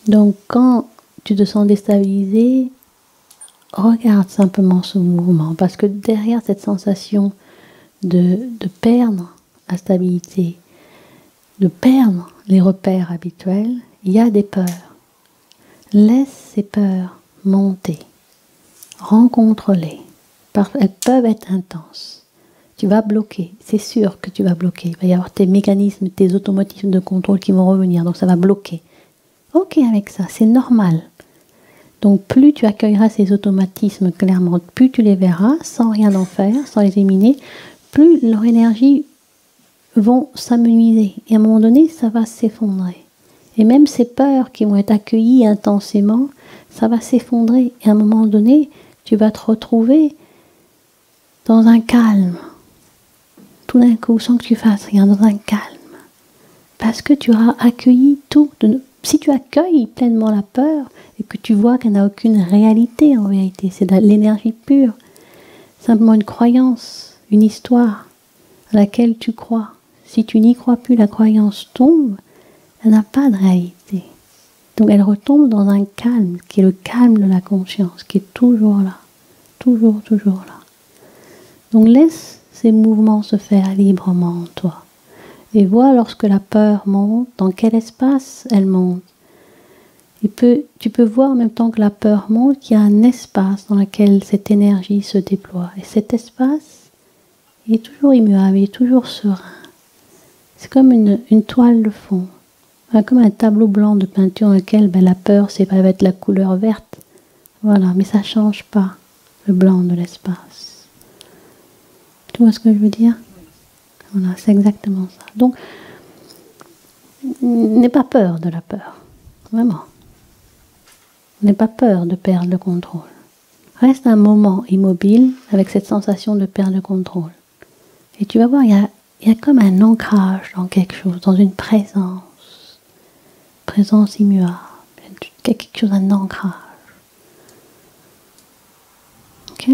Donc quand tu te sens déstabilisé, regarde simplement ce mouvement, parce que derrière cette sensation de perdre la stabilité, de perdre les repères habituels, il y a des peurs. Laisse ces peurs monter, rencontre-les. Elles peuvent être intenses. Tu vas bloquer, c'est sûr que tu vas bloquer. Il va y avoir tes mécanismes, tes automatismes de contrôle qui vont revenir, donc ça va bloquer. Ok avec ça, c'est normal. Donc plus tu accueilleras ces automatismes clairement, plus tu les verras sans rien en faire, sans les éliminer, plus leur énergie vont s'amenuiser. Et à un moment donné, ça va s'effondrer. Et même ces peurs qui vont être accueillies intensément, ça va s'effondrer. Et à un moment donné, tu vas te retrouver dans un calme. Tout d'un coup, sans que tu fasses rien, dans un calme. Parce que tu auras accueilli tout. Si tu accueilles pleinement la peur et que tu vois qu'elle n'a aucune réalité en vérité, c'est de l'énergie pure, simplement une croyance, une histoire à laquelle tu crois. Si tu n'y crois plus, la croyance tombe, elle n'a pas de réalité. Donc elle retombe dans un calme, qui est le calme de la conscience, qui est toujours là. Toujours, toujours là. Donc laisse ces mouvements se faire librement en toi. Et vois lorsque la peur monte, dans quel espace elle monte. Tu peux voir en même temps que la peur monte qu'il y a un espace dans lequel cette énergie se déploie. Et cet espace, il est toujours immuable, il est toujours serein. C'est comme une toile de fond, comme un tableau blanc de peinture dans lequel la peur, ça va être la couleur verte. Voilà, mais ça ne change pas le blanc de l'espace. Tu vois ce que je veux dire? Voilà, c'est exactement ça. Donc, n'aie pas peur de la peur, vraiment. N'aie pas peur de perdre le contrôle. Reste un moment immobile avec cette sensation de perdre le contrôle. Et tu vas voir, il y a comme un ancrage dans quelque chose, dans une présence immuable, quelque chose, un ancrage. Ok?